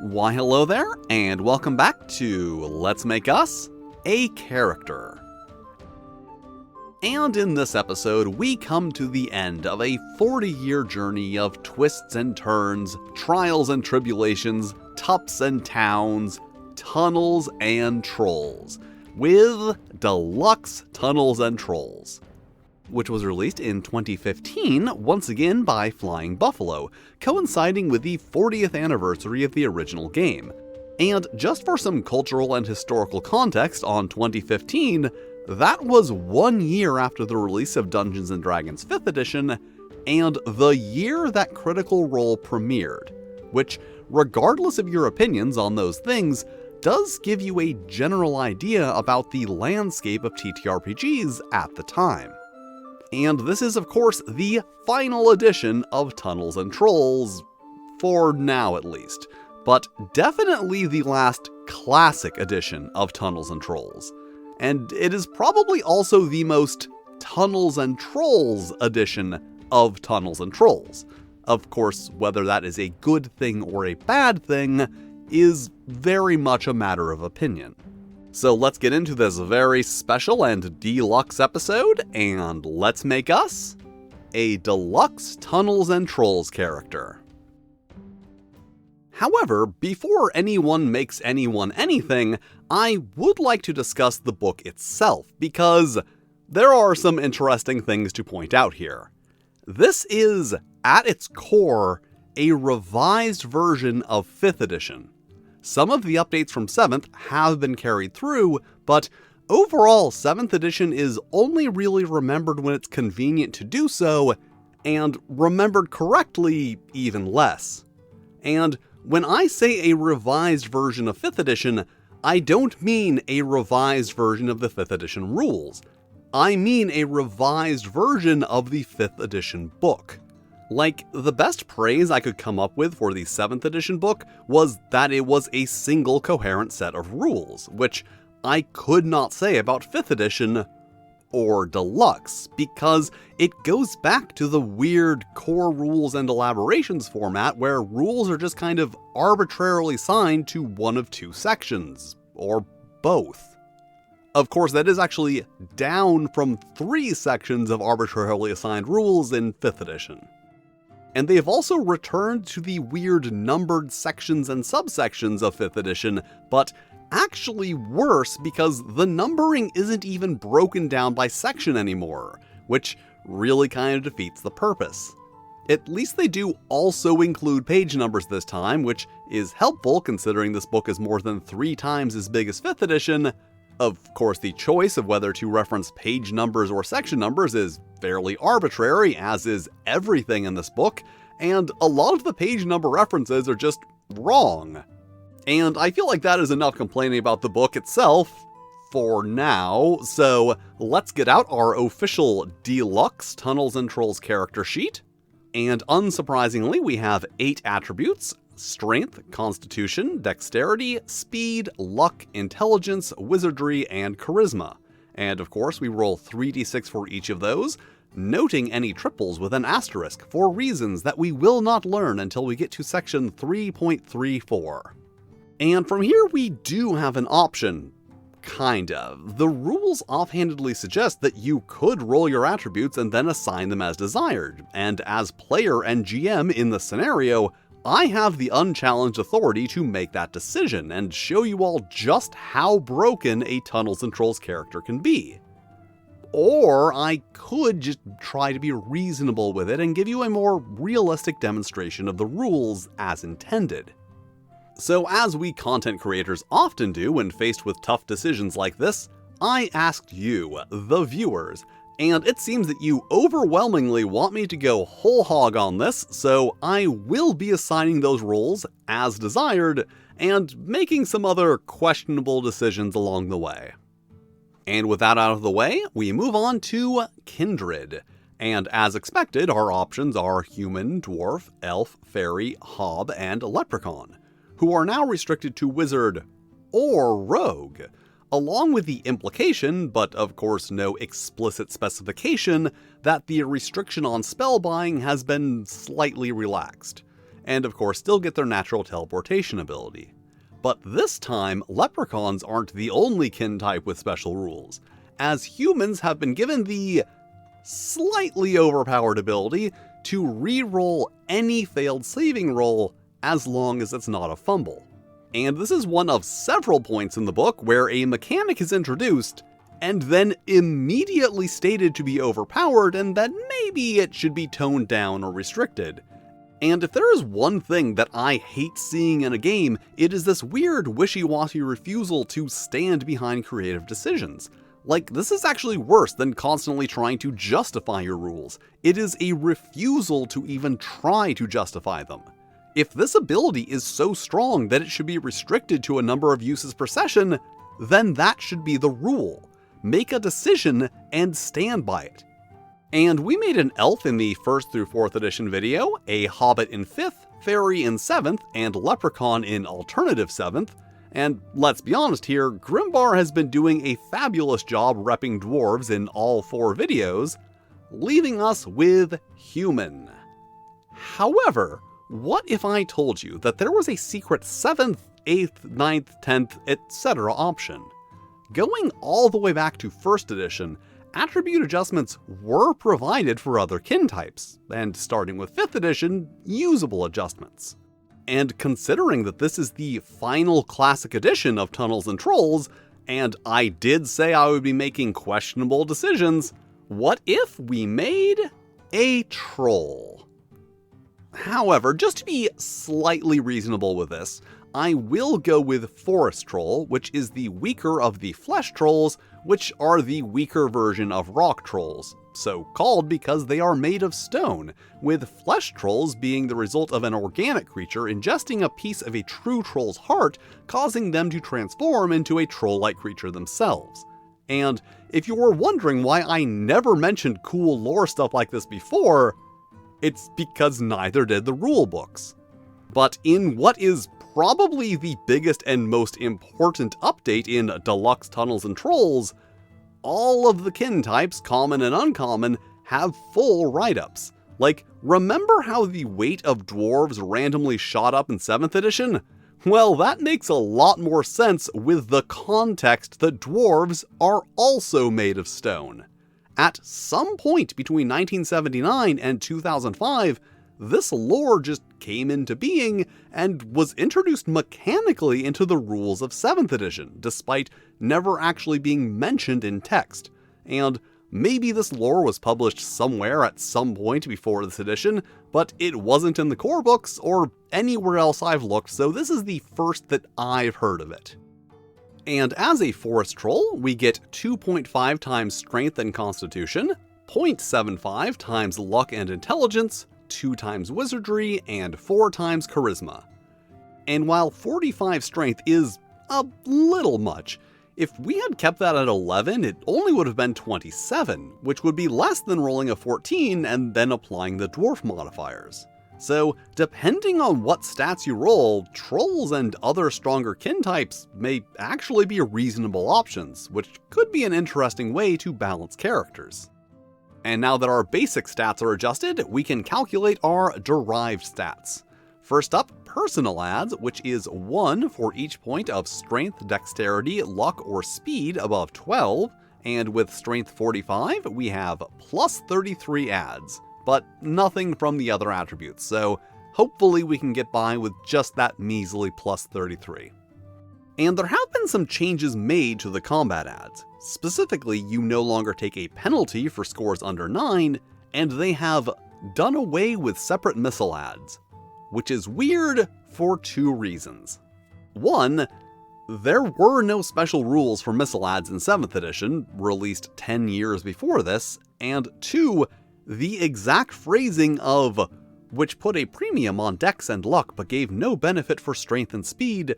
Why hello there, and welcome back to Let's Make Us a Character. And in this episode, we come to the end of a 40-year journey of twists and turns, trials and tribulations, tups and towns, tunnels and trolls, with Deluxe Tunnels and Trolls, which was released in 2015, once again by Flying Buffalo, coinciding with the 40th anniversary of the original game. And just for some cultural and historical context on 2015, that was 1 year after the release of Dungeons & Dragons 5th edition, and the year that Critical Role premiered, which, regardless of your opinions on those things, does give you a general idea about the landscape of TTRPGs at the time. And this is, of course, the final edition of Tunnels and Trolls, for now at least, but definitely the last classic edition of Tunnels and Trolls. And it is probably also the most Tunnels and Trolls edition of Tunnels and Trolls. Of course, whether that is a good thing or a bad thing is very much a matter of opinion. So let's get into this very special and deluxe episode, and let's make us a Deluxe Tunnels and Trolls character. However, before anyone makes anyone anything, I would like to discuss the book itself, because there are some interesting things to point out here. This is, at its core, a revised version of 5th edition. Some of the updates from 7th have been carried through, but overall 7th edition is only really remembered when it's convenient to do so, and remembered correctly even less. And when I say a revised version of 5th edition, I don't mean a revised version of the 5th edition rules. I mean a revised version of the 5th edition book. Like, the best praise I could come up with for the 7th edition book was that it was a single coherent set of rules, which I could not say about 5th edition or Deluxe, because it goes back to the weird core rules and elaborations format where rules are just kind of arbitrarily assigned to one of two sections, or both. Of course, that is actually down from 3 sections of arbitrarily assigned rules in 5th edition. And they've also returned to the weird numbered sections and subsections of 5th edition, but actually worse because the numbering isn't even broken down by section anymore, which really kind of defeats the purpose. At least they do also include page numbers this time, which is helpful considering this book is more than 3 times as big as 5th edition. Of course, the choice of whether to reference page numbers or section numbers is fairly arbitrary, as is everything in this book, and a lot of the page number references are just wrong. And I feel like that is enough complaining about the book itself for now, so let's get out our official Deluxe Tunnels and Trolls character sheet. And unsurprisingly, we have 8 attributes: Strength, Constitution, Dexterity, Speed, Luck, Intelligence, Wizardry, and Charisma. And of course, we roll 3d6 for each of those, noting any triples with an asterisk for reasons that we will not learn until we get to section 3.34. And from here, we do have an option. Kind of. The rules offhandedly suggest that you could roll your attributes and then assign them as desired, and as player and GM in the scenario, I have the unchallenged authority to make that decision and show you all just how broken a Tunnels and Trolls character can be. Or I could just try to be reasonable with it and give you a more realistic demonstration of the rules as intended. So as we content creators often do when faced with tough decisions like this, I asked you, the viewers, and it seems that you overwhelmingly want me to go whole hog on this, so I will be assigning those roles as desired, and making some other questionable decisions along the way. And with that out of the way, we move on to Kindred. And as expected, our options are human, dwarf, elf, fairy, hob, and leprechaun, who are now restricted to wizard or rogue, along with the implication, but of course no explicit specification, that the restriction on spell buying has been slightly relaxed. and of course still get their natural teleportation ability. But this time, leprechauns aren't the only kin type with special rules, as humans have been given the slightly overpowered ability to re-roll any failed saving roll as long as it's not a fumble. And this is one of several points in the book where a mechanic is introduced and then immediately stated to be overpowered and that maybe it should be toned down or restricted. And if there is one thing that I hate seeing in a game, it is this weird wishy-washy refusal to stand behind creative decisions. Like, this is actually worse than constantly trying to justify your rules. It is a refusal to even try to justify them. If this ability is so strong that it should be restricted to a number of uses per session, then that should be the rule. Make a decision and stand by it. And we made an elf in the 1st through 4th edition video, a hobbit in 5th, fairy in 7th, and leprechaun in alternative 7th, and let's be honest here, Grimbar has been doing a fabulous job repping dwarves in all 4 videos, leaving us with human. However, what if I told you that there was a secret 7th, 8th, 9th, 10th, etc. option? Going all the way back to 1st edition, attribute adjustments were provided for other kin types, and starting with 5th edition, usable adjustments. And considering that this is the final classic edition of Tunnels and Trolls, and I did say I would be making questionable decisions, what if we made a troll? However, just to be slightly reasonable with this, I will go with Forest Troll, which is the weaker of the Flesh Trolls, which are the weaker version of Rock Trolls, so called because they are made of stone, with Flesh Trolls being the result of an organic creature ingesting a piece of a true troll's heart, causing them to transform into a troll-like creature themselves. And if you were wondering why I never mentioned cool lore stuff like this before, it's because neither did the rulebooks. But in what is probably the biggest and most important update in Deluxe Tunnels and Trolls, all of the kin types, common and uncommon, have full write-ups. Like, remember how the weight of dwarves randomly shot up in 7th edition? Well, that makes a lot more sense with the context that dwarves are also made of stone. At some point between 1979 and 2005, this lore just came into being and was introduced mechanically into the rules of 7th edition, despite never actually being mentioned in text. And maybe this lore was published somewhere at some point before this edition, but it wasn't in the core books or anywhere else I've looked, so this is the first that I've heard of it. And as a forest troll, we get 2.5 times strength and constitution, 0.75 times luck and intelligence, 2 times wizardry, and 4 times charisma. And while 45 strength is a little much, if we had kept that at 11, it only would have been 27, which would be less than rolling a 14 and then applying the dwarf modifiers. So, depending on what stats you roll, trolls and other stronger kin types may actually be reasonable options, which could be an interesting way to balance characters. And now that our basic stats are adjusted, we can calculate our derived stats. First up, personal adds, which is 1 for each point of strength, dexterity, luck, or speed above 12, and with strength 45, we have plus 33 adds, but nothing from the other attributes, so hopefully we can get by with just that measly plus 33. And there have been some changes made to the combat adds. Specifically, you no longer take a penalty for scores under 9, and they have done away with separate missile adds, which is weird for 2 reasons. 1, there were no special rules for missile adds in 7th edition, released 10 years before this, and 2, the exact phrasing of, which put a premium on dex and luck but gave no benefit for strength and speed,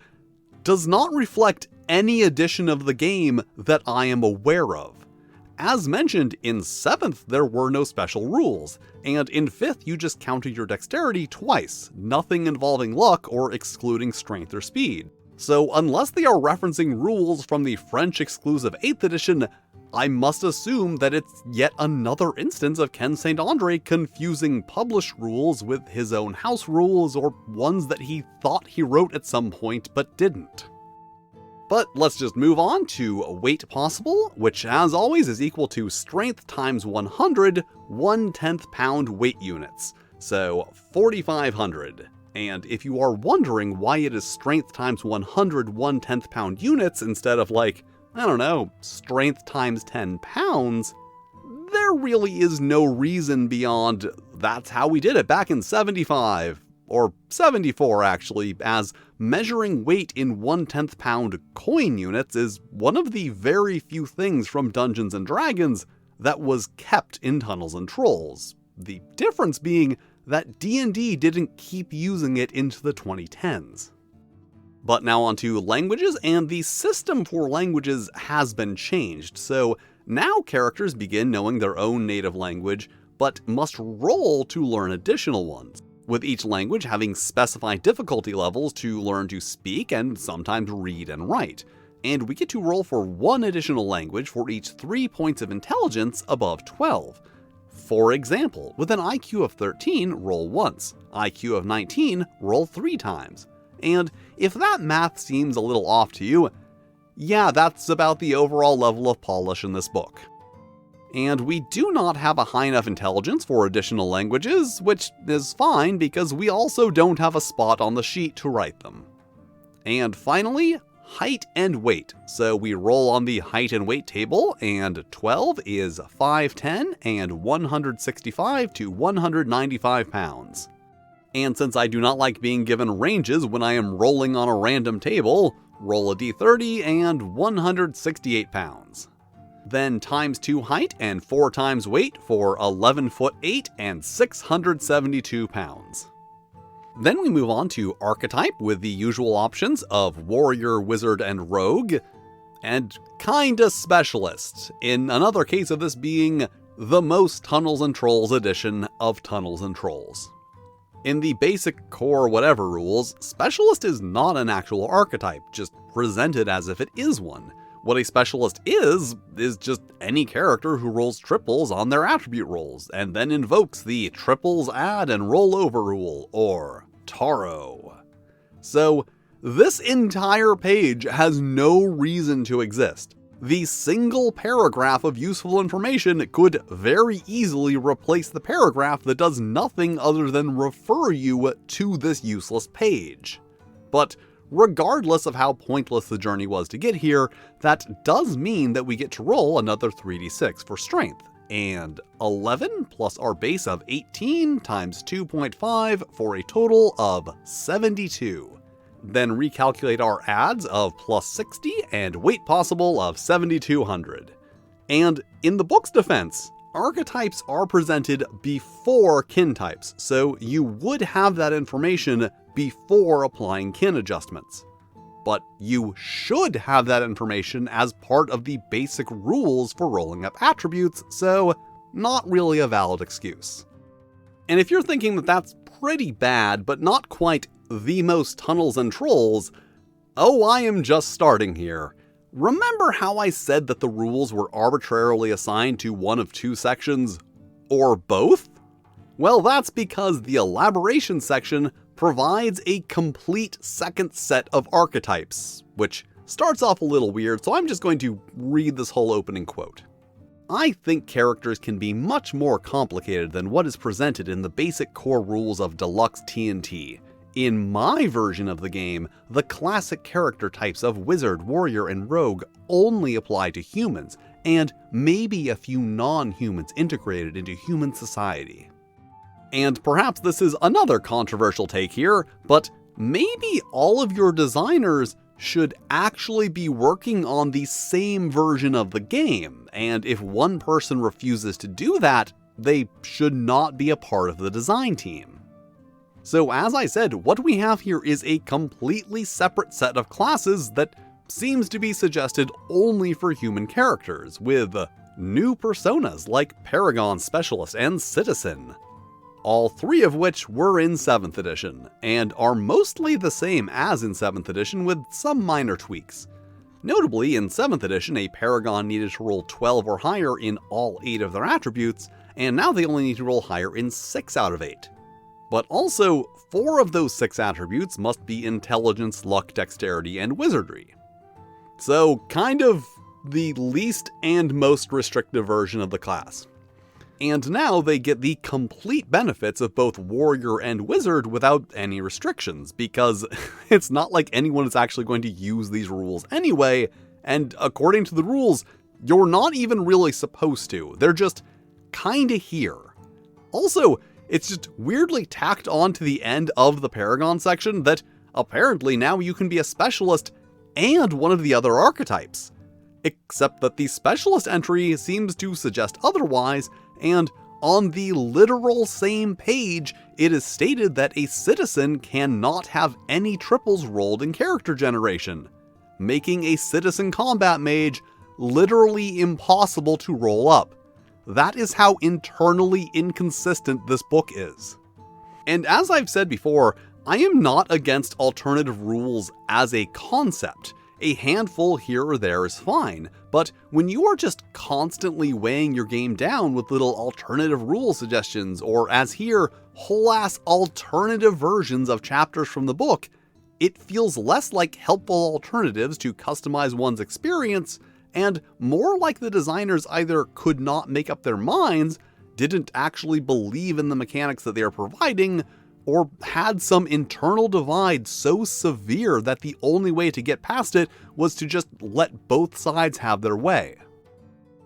does not reflect any edition of the game that I am aware of. As mentioned, in 7th there were no special rules, and in 5th you just counted your dexterity twice, nothing involving luck or excluding strength or speed. So unless they are referencing rules from the French exclusive 8th edition, I must assume that it's yet another instance of Ken St. Andre confusing published rules with his own house rules, or ones that he thought he wrote at some point but didn't. But let's just move on to weight possible, which as always is equal to strength times 100 1/10 pound weight units, so 4,500. And if you are wondering why it is strength times 100 1/10 pound units instead of like, I don't know, strength times 10 pounds, there really is no reason beyond that's how we did it back in 75. Or 74 actually, as measuring weight in 1/10 pound coin units is one of the very few things from Dungeons & Dragons that was kept in Tunnels & Trolls. The difference being that D&D didn't keep using it into the 2010s. But now onto languages, and the system for languages has been changed, so now characters begin knowing their own native language, but must roll to learn additional ones, with each language having specified difficulty levels to learn to speak and sometimes read and write. And we get to roll for one additional language for each 3 points of intelligence above 12. For example, with an IQ of 13, roll once, IQ of 19, roll 3 times. And if that math seems a little off to you, yeah, that's about the overall level of polish in this book. And we do not have a high enough intelligence for additional languages, which is fine because we also don't have a spot on the sheet to write them. And finally, height and weight. So we roll on the height and weight table, and 12 is 5'10" and 165 to 195 pounds. And since I do not like being given ranges when I am rolling on a random table, roll a d30 and 168 pounds. Then times 2 height and 4 times weight for 11 foot 8 and 672 pounds. Then we move on to Archetype with the usual options of Warrior, Wizard, and Rogue, and kinda Specialist, in another case of this being the most Tunnels & Trolls edition of Tunnels & Trolls. In the basic core whatever rules, Specialist is not an actual archetype, just presented as if it is one. What a Specialist is just any character who rolls triples on their attribute rolls, and then invokes the triples add and roll over rule, or Taro. So, this entire page has no reason to exist. The single paragraph of useful information could very easily replace the paragraph that does nothing other than refer you to this useless page. But regardless of how pointless the journey was to get here, that does mean that we get to roll another 3d6 for strength, and 11 plus our base of 18 times 2.5 for a total of 72. Then recalculate our adds of plus 60 and weight possible of 7,200. And in the book's defense, archetypes are presented before kin types, so you would have that information before applying kin adjustments. But you should have that information as part of the basic rules for rolling up attributes, so not really a valid excuse. And if you're thinking that that's pretty bad, but not quite the most Tunnels & Trolls, oh, I am just starting here. Remember how I said that the rules were arbitrarily assigned to one of 2 sections, or both? Well, that's because the elaboration section provides a complete second set of archetypes, which starts off a little weird, so I'm just going to read this whole opening quote. I think characters can be much more complicated than what is presented in the basic core rules of Deluxe TNT. In my version of the game, the classic character types of Wizard, Warrior, and Rogue only apply to humans, and maybe a few non-humans integrated into human society. And perhaps this is another controversial take here, but maybe all of your designers should actually be working on the same version of the game, and if one person refuses to do that, they should not be a part of the design team. So as I said, what we have here is a completely separate set of classes that seems to be suggested only for human characters, with new personas like Paragon, Specialist, and Citizen. All 3 of which were in 7th edition, and are mostly the same as in 7th edition with some minor tweaks. Notably, in 7th edition, a Paragon needed to roll 12 or higher in all 8 of their attributes, and now they only need to roll higher in 6 out of 8. But also, 4 of those 6 attributes must be Intelligence, Luck, Dexterity, and Wizardry. So, kind of the least and most restrictive version of the class. And now they get the complete benefits of both Warrior and Wizard without any restrictions, because it's not like anyone is actually going to use these rules anyway, and according to the rules, you're not even really supposed to. They're just kinda here. Also, it's just weirdly tacked on to the end of the Paragon section that apparently now you can be a specialist and one of the other archetypes. Except that the specialist entry seems to suggest otherwise, and on the literal same page, it is stated that a citizen cannot have any triples rolled in character generation, making a citizen combat mage literally impossible to roll up. That is how internally inconsistent this book is. And as I've said before, I am not against alternative rules as a concept. A handful here or there is fine, but when you are just constantly weighing your game down with little alternative rule suggestions, or as here, whole-ass alternative versions of chapters from the book, it feels less like helpful alternatives to customize one's experience, and more like the designers either could not make up their minds, didn't actually believe in the mechanics that they are providing, or had some internal divide so severe that the only way to get past it was to just let both sides have their way.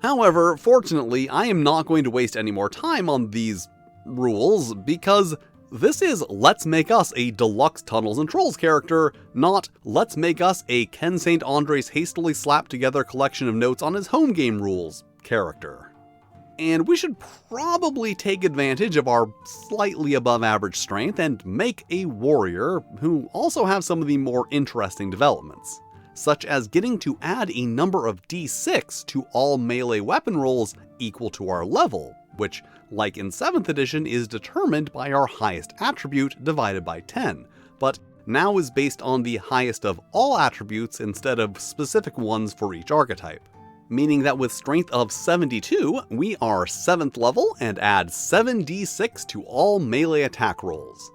However, fortunately, I am not going to waste any more time on these rules, because this is let's make us a Deluxe Tunnels and Trolls character, not let's make us a Ken St. Andre's hastily slapped together collection of notes on his home game rules character. And we should probably take advantage of our slightly above average strength and make a warrior who also have some of the more interesting developments, such as getting to add a number of d6 to all melee weapon rolls equal to our level, which, like in 7th edition, is determined by our highest attribute divided by 10, but now is based on the highest of all attributes instead of specific ones for each archetype. Meaning that with strength of 72, we are 7th level and add 7d6 to all melee attack rolls.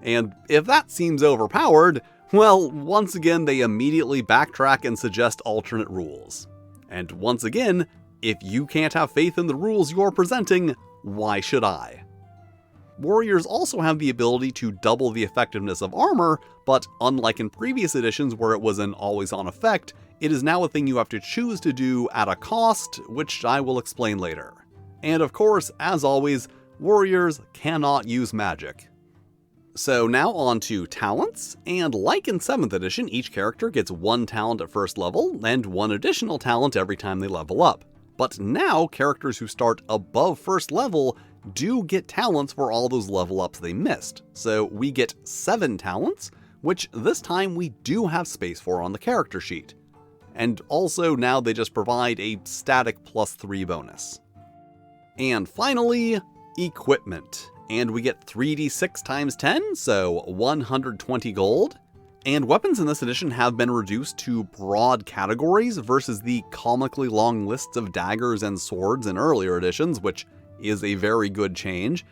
And if that seems overpowered, well, once again they immediately backtrack and suggest alternate rules. And once again, if you can't have faith in the rules you're presenting, why should I? Warriors also have the ability to double the effectiveness of armor, but unlike in previous editions where it was an always-on effect, it is now a thing you have to choose to do at a cost, which I will explain later. And of course, as always, warriors cannot use magic. So now on to talents, and like in 7th edition, each character gets 1 talent at first level, and 1 additional talent every time they level up. But now, characters who start above first level do get talents for all those level ups they missed. So we get 7 talents, which this time we do have space for on the character sheet. And also now they just provide a static +3 bonus. And finally, equipment. And we get 3d6 times 10, so 120 gold. And weapons in this edition have been reduced to broad categories versus the comically long lists of daggers and swords in earlier editions, which is a very good change.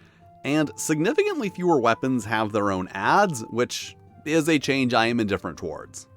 And significantly fewer weapons have their own adds, which is a change I am indifferent towards.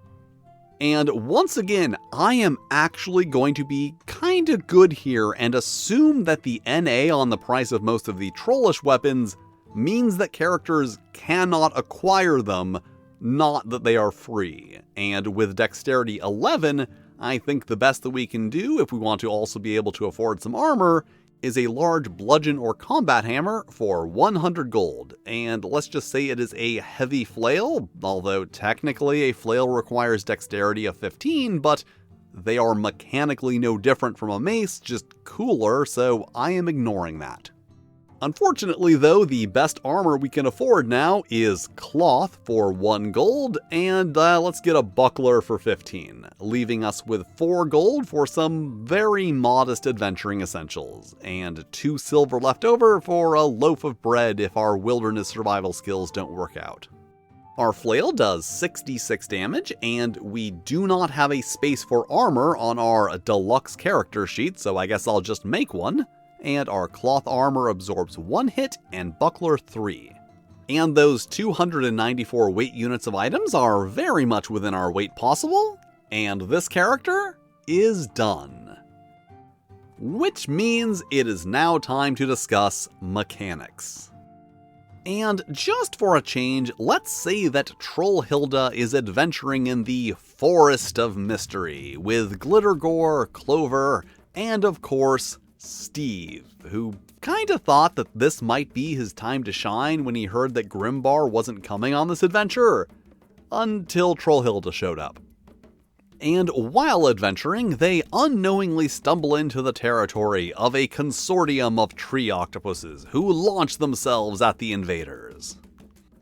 And once again, I am actually going to be kinda good here and assume that the NA on the price of most of the trollish weapons means that characters cannot acquire them, not that they are free. And with Dexterity 11, I think the best that we can do if we want to also be able to afford some armor is a large bludgeon or combat hammer for 100 gold, and let's just say it is a heavy flail, although technically a flail requires dexterity of 15, but they are mechanically no different from a mace, just cooler, so I am ignoring that. Unfortunately though, the best armor we can afford now is cloth for 1 gold, and let's get a buckler for 15, leaving us with 4 gold for some very modest adventuring essentials, and 2 silver left over for a loaf of bread if our wilderness survival skills don't work out. Our flail does 66 damage, and we do not have a space for armor on our Deluxe character sheet, so I guess I'll just make one. And our cloth armor absorbs 1 hit and buckler 3. And those 294 weight units of items are very much within our weight possible, and this character is done. Which means it is now time to discuss mechanics. And just for a change, let's say that Trollhilda is adventuring in the Forest of Mystery with Glittergore, Clover, and of course, Steve, who kinda thought that this might be his time to shine when he heard that Grimbar wasn't coming on this adventure, until Trollhilda showed up. And while adventuring, they unknowingly stumble into the territory of a consortium of tree octopuses who launch themselves at the invaders.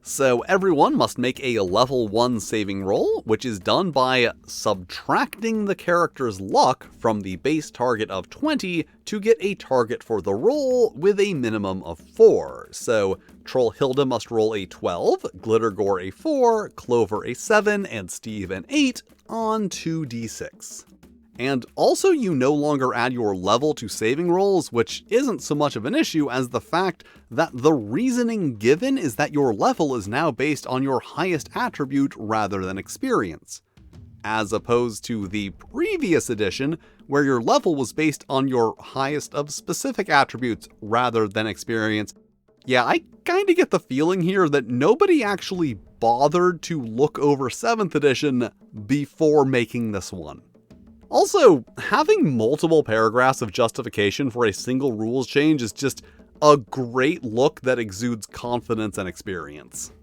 So everyone must make a level 1 saving roll, which is done by subtracting the character's luck from the base target of 20 to get a target for the roll with a minimum of 4. So Trollhilda must roll a 12, Glittergore a 4, Clover a 7, and Steve an 8 on 2d6. And also you no longer add your level to saving rolls, which isn't so much of an issue as the fact that the reasoning given is that your level is now based on your highest attribute rather than experience, as opposed to the previous edition where your level was based on your highest of specific attributes rather than experience. Yeah, I kinda get the feeling here that nobody actually bothered to look over 7th edition before making this one. Also, having multiple paragraphs of justification for a single rules change is just a great look that exudes confidence and experience.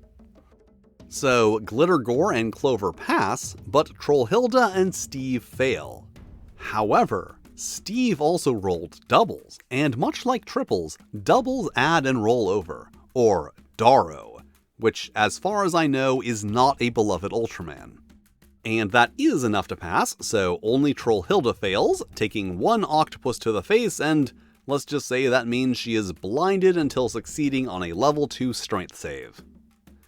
So, Glittergore and Clover pass, but Trollhilda and Steve fail. However, Steve also rolled doubles, and much like triples, doubles add and roll over, or Darrow, which, as far as I know, is not a beloved Ultraman. And that is enough to pass, so only Trollhilda fails, taking 1 octopus to the face, and let's just say that means she is blinded until succeeding on a level 2 strength save.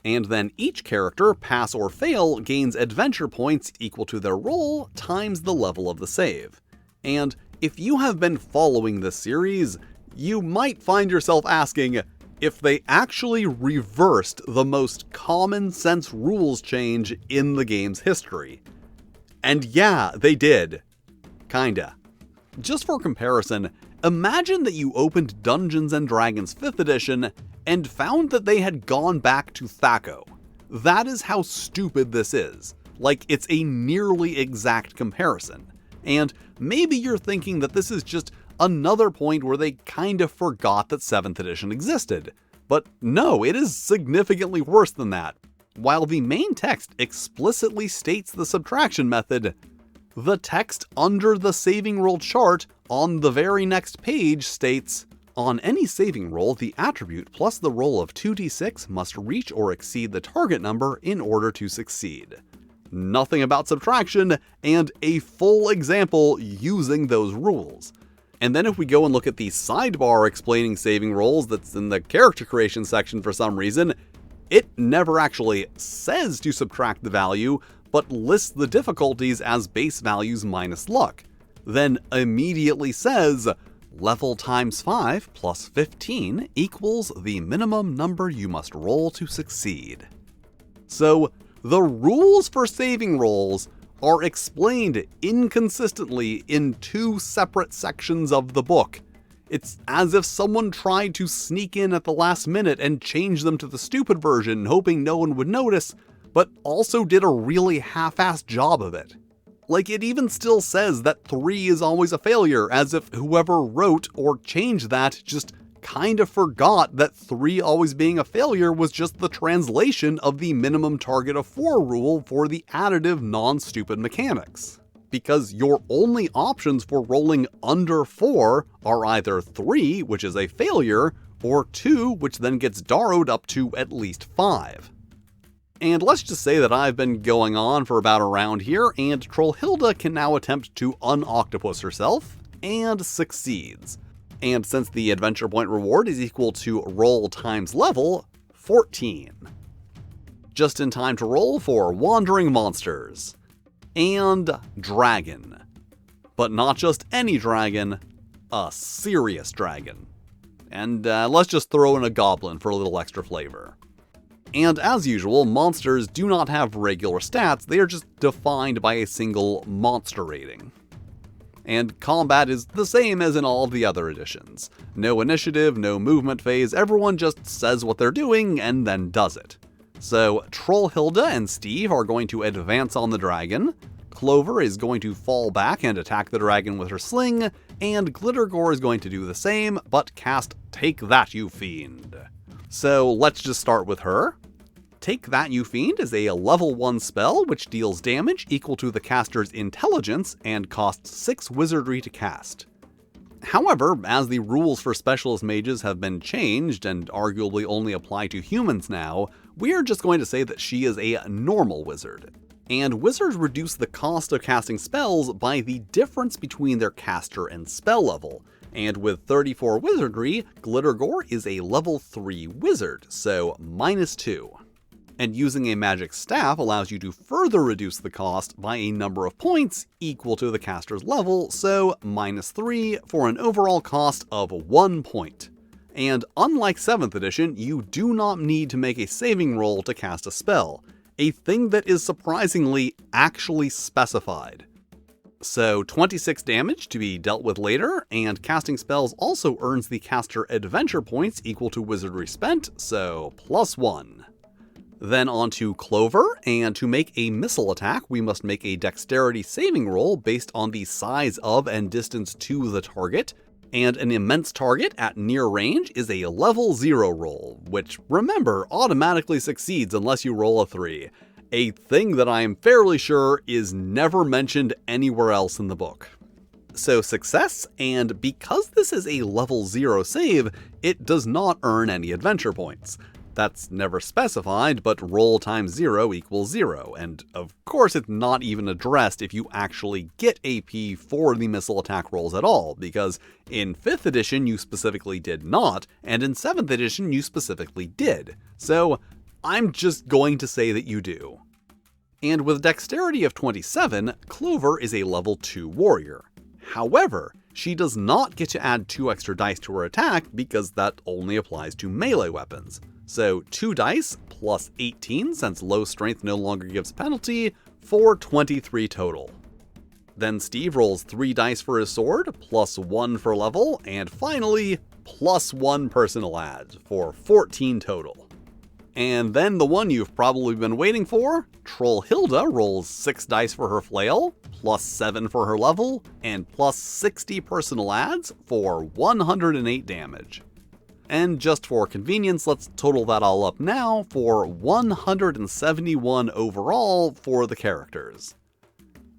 And then each character, pass or fail, gains adventure points equal to their roll times the level of the save. And if you have been following this series, you might find yourself asking if they actually reversed the most common sense rules change in the game's history. And yeah, they did. Kinda. Just for comparison, imagine that you opened Dungeons & Dragons 5th edition and found that they had gone back to Thaco. That is how stupid this is. Like, it's a nearly exact comparison. And maybe you're thinking that this is just another point where they kinda forgot that 7th edition existed. But no, it is significantly worse than that. While the main text explicitly states the subtraction method, the text under the saving roll chart on the very next page states, on any saving roll, the attribute plus the roll of 2d6 must reach or exceed the target number in order to succeed. Nothing about subtraction, and a full example using those rules. And then if we go and look at the sidebar explaining saving rolls that's in the character creation section for some reason, it never actually says to subtract the value, but lists the difficulties as base values minus luck. Then immediately says, level times 5 plus 15 equals the minimum number you must roll to succeed. So, the rules for saving rolls are explained inconsistently in 2 separate sections of the book. It's as if someone tried to sneak in at the last minute and change them to the stupid version, hoping no one would notice, but also did a really half-assed job of it. Like, it even still says that 3 is always a failure, as if whoever wrote or changed that just kinda forgot that 3 always being a failure was just the translation of the minimum target of 4 rule for the additive non-stupid mechanics. Because your only options for rolling under 4 are either 3, which is a failure, or 2, which then gets Darrowed up to at least 5. And let's just say that I've been going on for about a round here, and Trollhilda can now attempt to un-octopus herself, and succeeds. And since the adventure point reward is equal to roll times level, 14. just in time to roll for Wandering Monsters. And Dragon. But not just any dragon, a serious dragon. And let's just throw in a goblin for a little extra flavor. And as usual, monsters do not have regular stats, they are just defined by a single monster rating. And combat is the same as in all of the other editions. No initiative, no movement phase, everyone just says what they're doing and then does it. So Trollhilda and Steve are going to advance on the dragon, Clover is going to fall back and attack the dragon with her sling, and Glittergore is going to do the same, but cast Take That, You Fiend. So let's just start with her. Take That, You Fiend is a level 1 spell which deals damage equal to the caster's intelligence and costs 6 wizardry to cast. However, as the rules for specialist mages have been changed and arguably only apply to humans now, we're just going to say that she is a normal wizard. And wizards reduce the cost of casting spells by the difference between their caster and spell level. And with 34 wizardry, Glittergore is a level 3 wizard, so -2. And using a magic staff allows you to further reduce the cost by a number of points equal to the caster's level, so -3 for an overall cost of 1 point. And unlike 7th edition, you do not need to make a saving roll to cast a spell, a thing that is surprisingly actually specified. So 26 damage to be dealt with later, and casting spells also earns the caster adventure points equal to wizardry spent, so +1. Then on to Clover, and to make a missile attack, we must make a dexterity saving roll based on the size of and distance to the target, and an immense target at near range is a level 0 roll, which, remember, automatically succeeds unless you roll a 3, a thing that I am fairly sure is never mentioned anywhere else in the book. So success, and because this is a level 0 save, it does not earn any adventure points. That's never specified, but roll times 0 equals 0, and of course it's not even addressed if you actually get AP for the missile attack rolls at all, because in 5th edition you specifically did not, and in 7th edition you specifically did. So I'm just going to say that you do. And with dexterity of 27, Clover is a level 2 warrior. However, she does not get to add 2 extra dice to her attack because that only applies to melee weapons. So 2 dice plus 18, since low strength no longer gives penalty, for 23 total. Then Steve rolls 3 dice for his sword, plus 1 for level, and finally, plus 1 personal add, for 14 total. And then the one you've probably been waiting for, Trollhilda rolls 6 dice for her flail, plus 7 for her level, and plus 60 personal adds for 108 damage. And just for convenience, let's total that all up now for 171 overall for the characters.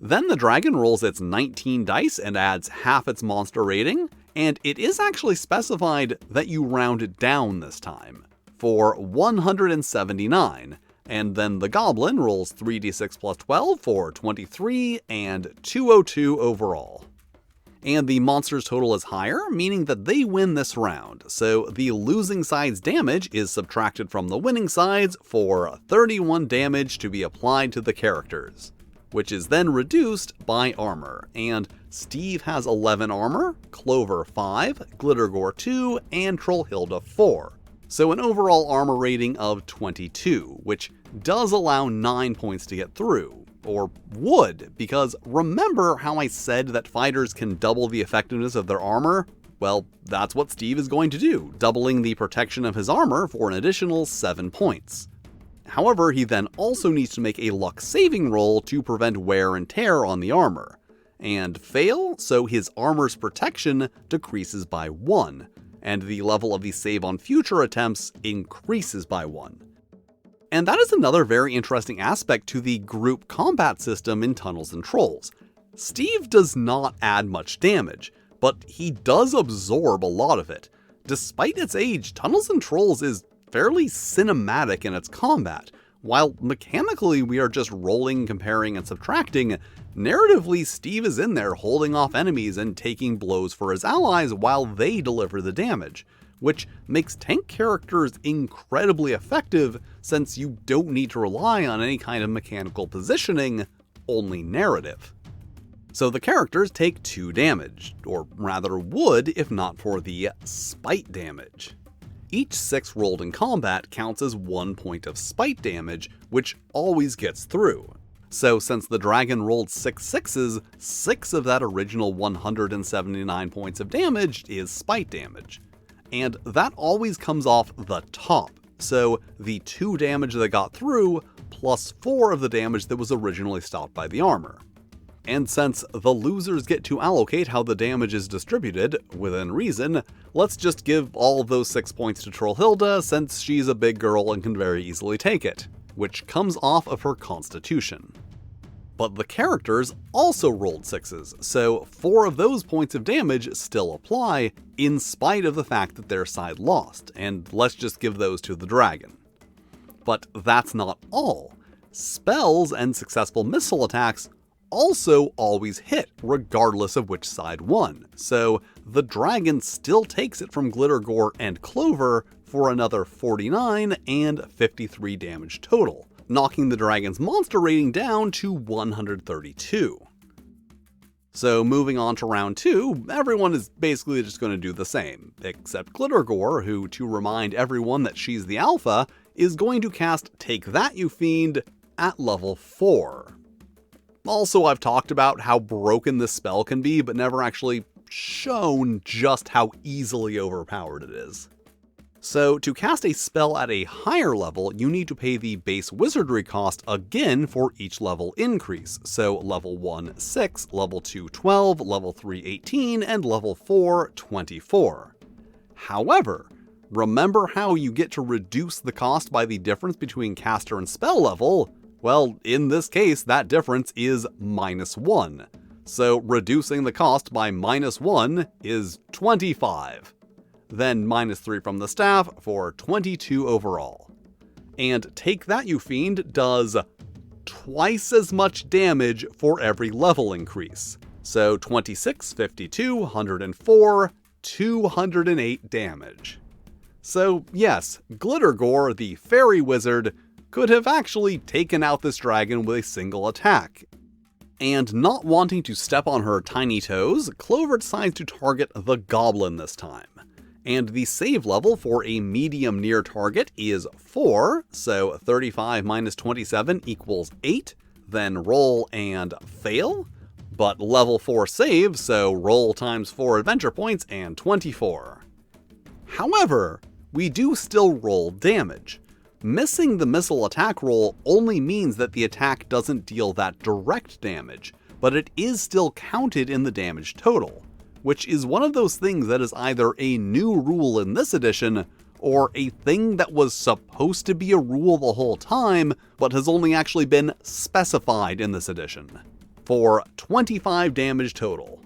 Then the dragon rolls its 19 dice and adds half its monster rating, and it is actually specified that you round it down this time, for 179, and then the goblin rolls 3d6 plus 12 for 23 and 202 overall. And the monster's total is higher, meaning that they win this round, so the losing side's damage is subtracted from the winning side's for 31 damage to be applied to the characters, which is then reduced by armor, and Steve has 11 armor, Clover 5, Glittergore 2, and Trollhilda 4. So an overall armor rating of 22, which does allow 9 points to get through. Or would, because remember how I said that fighters can double the effectiveness of their armor? Well, that's what Steve is going to do, doubling the protection of his armor for an additional 7 points. However, he then also needs to make a luck saving roll to prevent wear and tear on the armor, and fail, so his armor's protection decreases by 1, and the level of the save on future attempts increases by 1. And that is another very interesting aspect to the group combat system in Tunnels and Trolls. Steve does not add much damage, but he does absorb a lot of it. Despite its age, Tunnels and Trolls is fairly cinematic in its combat. While mechanically we are just rolling, comparing, and subtracting, narratively Steve is in there holding off enemies and taking blows for his allies while they deliver the damage, which makes tank characters incredibly effective since you don't need to rely on any kind of mechanical positioning, only narrative. So the characters take 2 damage, or rather would if not for the spite damage. Each 6 rolled in combat counts as 1 point of spite damage, which always gets through. So since the dragon rolled 6 6s, 6 of that original 179 points of damage is spite damage. And that always comes off the top, so the 2 damage that got through, plus 4 of the damage that was originally stopped by the armor. And since the losers get to allocate how the damage is distributed, within reason, let's just give all of those 6 points to Trollhilda since she's a big girl and can very easily take it, which comes off of her constitution. But the characters also rolled 6s, so 4 of those points of damage still apply, in spite of the fact that their side lost, and let's just give those to the dragon. But that's not all. Spells and successful missile attacks also always hit, regardless of which side won, so the dragon still takes it from Glittergore and Clover for another 49 and 53 damage total, knocking the dragon's monster rating down to 132. So moving on to round 2, everyone is basically just going to do the same, except Glittergore, who, to remind everyone that she's the alpha, is going to cast Take That, You Fiend at level 4. Also, I've talked about how broken this spell can be, but never actually shown just how easily overpowered it is. So to cast a spell at a higher level, you need to pay the base wizardry cost again for each level increase, so level 1 6, level 2 12, level 3 18, and level 4 24. However, remember how you get to reduce the cost by the difference between caster and spell level? Well, in this case, that difference is -1. So reducing the cost by -1 is 25. Then -3 from the staff for 22 overall. And Take That, You Fiend does twice as much damage for every level increase. So 26, 52, 104, 208 damage. So yes, Glittergore, the fairy wizard, could have actually taken out this dragon with a single attack. And not wanting to step on her tiny toes, Clover decides to target the goblin this time. And the save level for a medium near target is 4, so 35 minus 27 equals 8, then roll and fail. But level 4 save, so roll times 4 adventure points and 24. However, we do still roll damage. Missing the missile attack roll only means that the attack doesn't deal that direct damage, but it is still counted in the damage total, which is one of those things that is either a new rule in this edition, or a thing that was supposed to be a rule the whole time, but has only actually been specified in this edition, for 25 damage total.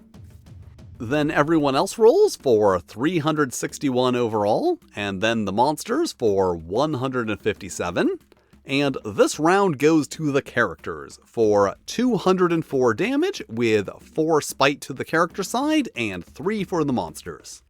Then everyone else rolls for 361 overall, and then the monsters for 157. And this round goes to the characters for 204 damage, with 4 spite to the character side and 3 for the monsters.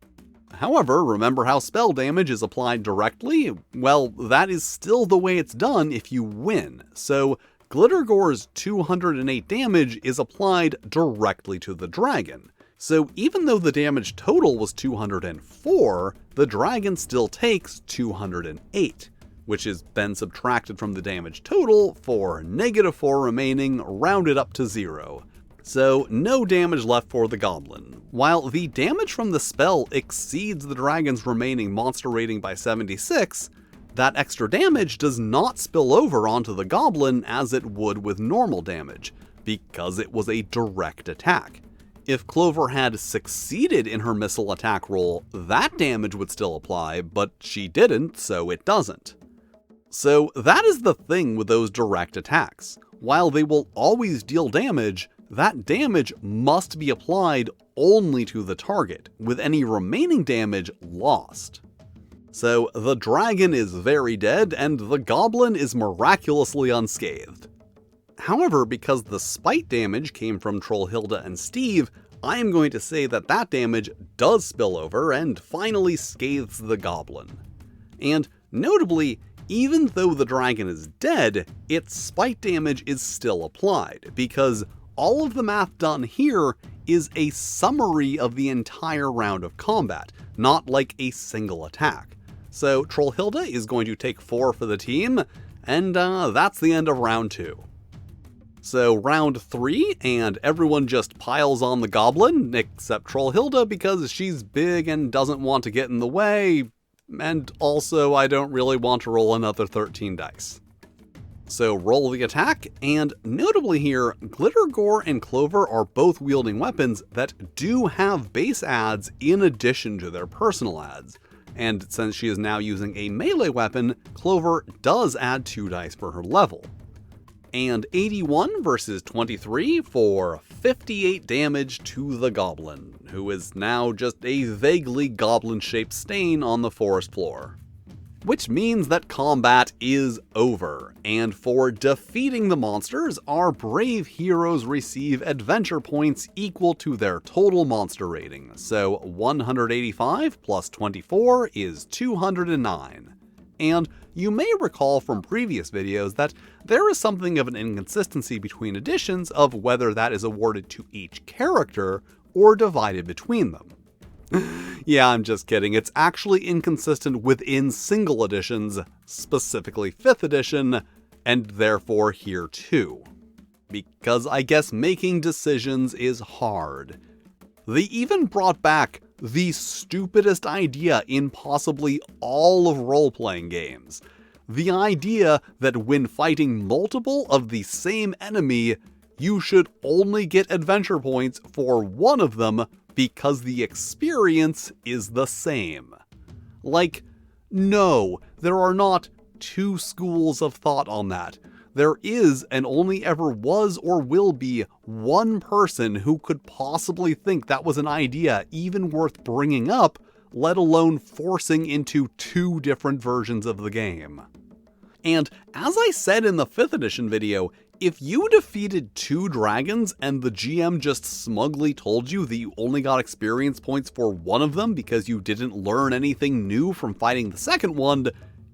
However, remember how spell damage is applied directly? Well, that is still the way it's done if you win. So Glittergore's 208 damage is applied directly to the dragon. So even though the damage total was 204, the dragon still takes 208, which is then subtracted from the damage total for -4 remaining, rounded up to 0. So no damage left for the goblin. While the damage from the spell exceeds the dragon's remaining monster rating by 76, that extra damage does not spill over onto the goblin as it would with normal damage, because it was a direct attack. If Clover had succeeded in her missile attack roll, that damage would still apply, but she didn't, so it doesn't. So that is the thing with those direct attacks. While they will always deal damage, that damage must be applied only to the target, with any remaining damage lost. So the dragon is very dead, and the goblin is miraculously unscathed. However, because the spite damage came from Trollhilda and Steve, I am going to say that that damage does spill over and finally scathes the goblin. And notably, even though the dragon is dead, its spite damage is still applied, because all of the math done here is a summary of the entire round of combat, not like a single attack. So Trollhilda is going to take 4 for the team, and that's the end of round 2. So round 3, and everyone just piles on the goblin, except Trollhilda because she's big and doesn't want to get in the way, and also I don't really want to roll another 13 dice. So roll the attack, and notably here, Glitter, Gore, and Clover are both wielding weapons that do have base adds in addition to their personal adds. And since she is now using a melee weapon, Clover does add 2 dice per her level. And 81 versus 23 for 58 damage to the goblin, who is now just a vaguely goblin-shaped stain on the forest floor. Which means that combat is over, and for defeating the monsters, our brave heroes receive adventure points equal to their total monster rating, so 185 plus 24 is 209. And you may recall from previous videos that there is something of an inconsistency between editions of whether that is awarded to each character or divided between them. Yeah, I'm just kidding. It's actually inconsistent within single editions, specifically 5th edition, and therefore here too. Because I guess making decisions is hard. They even brought back the stupidest idea in possibly all of role-playing games. The idea that when fighting multiple of the same enemy, you should only get adventure points for one of them because the experience is the same. Like, no, there are not 2 schools of thought on that. There is and only ever was or will be one person who could possibly think that was an idea even worth bringing up, let alone forcing into 2 different versions of the game. And as I said in the 5th edition video, if you defeated 2 dragons and the GM just smugly told you that you only got experience points for one of them because you didn't learn anything new from fighting the second one,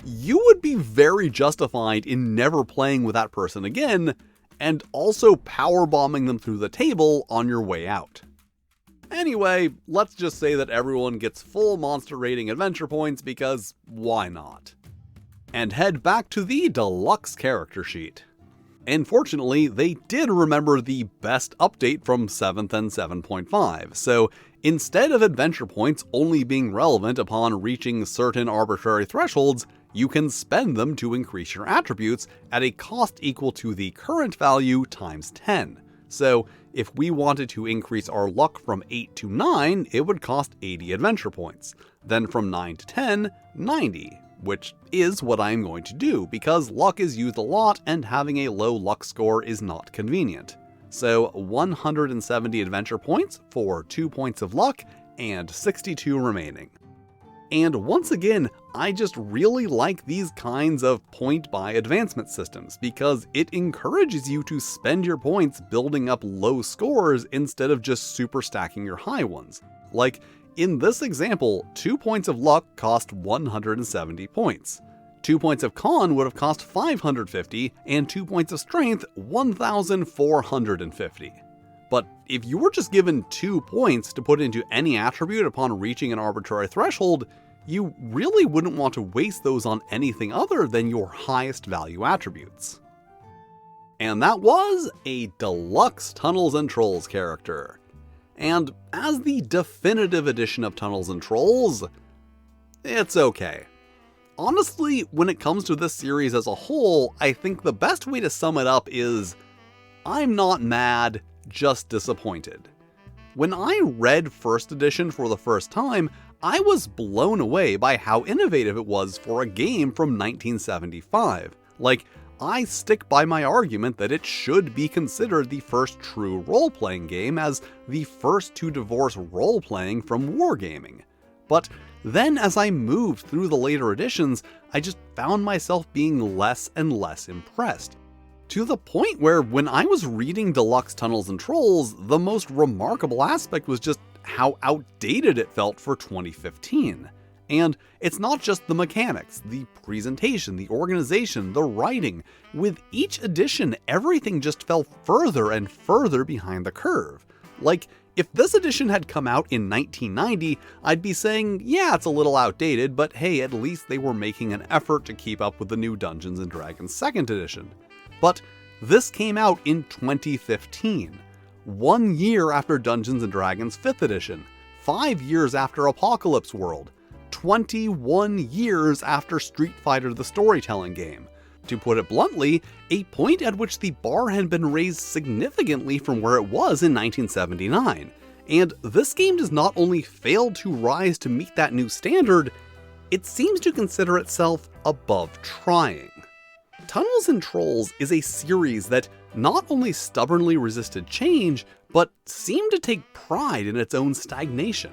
you would be very justified in never playing with that person again, and also powerbombing them through the table on your way out. Anyway, let's just say that everyone gets full monster rating adventure points because why not? And head back to the Deluxe character sheet. Unfortunately, they did remember the best update from 7th and 7.5, so instead of adventure points only being relevant upon reaching certain arbitrary thresholds, you can spend them to increase your attributes at a cost equal to the current value times 10. So if we wanted to increase our luck from 8 to 9, it would cost 80 adventure points. Then from 9 to 10, 90. Which is what I'm going to do, because luck is used a lot and having a low luck score is not convenient. So 170 adventure points for 2 points of luck and 62 remaining. And once again, I just really like these kinds of point-buy advancement systems because it encourages you to spend your points building up low scores instead of just super stacking your high ones. Like, in this example, 2 points of luck cost 170 points. 2 points of con would have cost 550, and 2 points of strength 1,450. But if you were just given 2 points to put into any attribute upon reaching an arbitrary threshold, you really wouldn't want to waste those on anything other than your highest value attributes. And that was a Deluxe Tunnels and Trolls character. And as the definitive edition of Tunnels and Trolls, it's okay. Honestly, when it comes to this series as a whole, I think the best way to sum it up is, I'm not mad, just disappointed. When I read 1st edition for the first time, I was blown away by how innovative it was for a game from 1975. Like, I stick by my argument that it should be considered the first true role-playing game, as the first to divorce role-playing from wargaming. But then as I moved through the later editions, I just found myself being less and less impressed. To the point where when I was reading Deluxe Tunnels and Trolls, the most remarkable aspect was just how outdated it felt for 2015. And it's not just the mechanics, the presentation, the organization, the writing. With each edition, everything just fell further and further behind the curve. Like, if this edition had come out in 1990, I'd be saying, yeah, it's a little outdated, but hey, at least they were making an effort to keep up with the new Dungeons & Dragons 2nd edition. But this came out in 2015, 1 year after Dungeons & Dragons 5th edition, 5 years after Apocalypse World, 21 years after Street Fighter the Storytelling Game. To put it bluntly, a point at which the bar had been raised significantly from where it was in 1979. And this game does not only fail to rise to meet that new standard, it seems to consider itself above trying. Tunnels and Trolls is a series that not only stubbornly resisted change, but seemed to take pride in its own stagnation.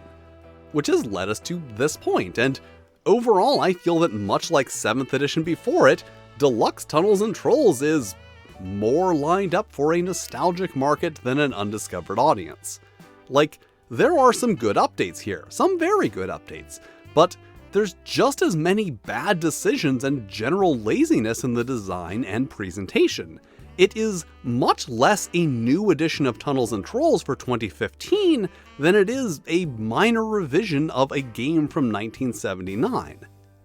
Which has led us to this point, and overall I feel that much like 7th edition before it, Deluxe Tunnels and Trolls is more lined up for a nostalgic market than an undiscovered audience. Like, there are some good updates here, some very good updates, but there's just as many bad decisions and general laziness in the design and presentation. It is much less a new edition of Tunnels and Trolls for 2015 than it is a minor revision of a game from 1979.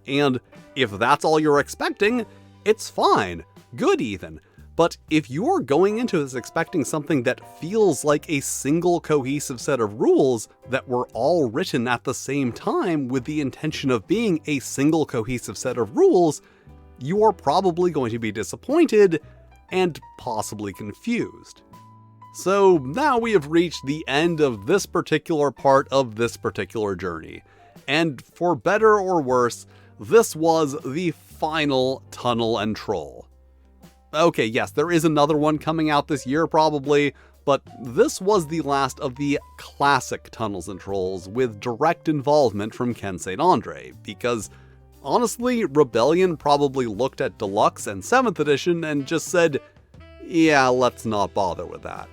And if that's all you're expecting, it's fine, good even. But if you're going into this expecting something that feels like a single cohesive set of rules that were all written at the same time with the intention of being a single cohesive set of rules, you are probably going to be disappointed and possibly confused. So now we have reached the end of this particular part of this particular journey. And for better or worse, this was the final Tunnel and Troll. Okay, yes, there is another one coming out this year probably, but this was the last of the classic Tunnels and Trolls with direct involvement from Ken St. Andre, because honestly, Rebellion probably looked at Deluxe and 7th edition and just said, yeah, let's not bother with that.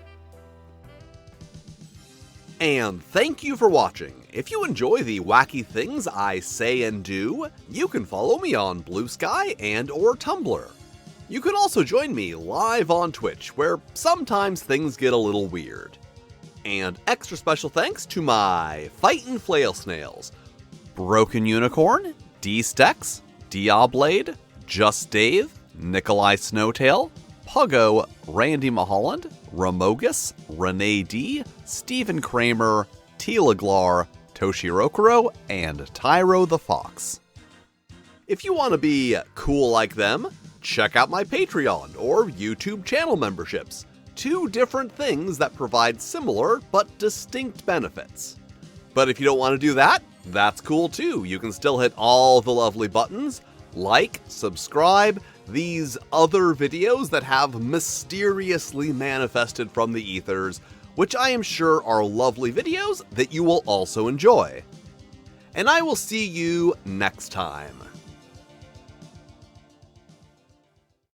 And thank you for watching. If you enjoy the wacky things I say and do, you can follow me on Blue Sky and/or Tumblr. You can also join me live on Twitch, where sometimes things get a little weird. And extra special thanks to my Fightin' Flail Snails, Broken Unicorn, D-Stex, Diablade, Just Dave, Nikolai Snowtail, Puggo, Randy Mulholland, Ramogus, Renee D, Stephen Kramer, Tila Glar, Toshirokuro, and Tyro the Fox. If you want to be cool like them, check out my Patreon or YouTube channel memberships, 2 different things that provide similar but distinct benefits. But if you don't want to do that, that's cool too. You can still hit all the lovely buttons, like, subscribe, these other videos that have mysteriously manifested from the ethers, which I am sure are lovely videos that you will also enjoy. And I will see you next time.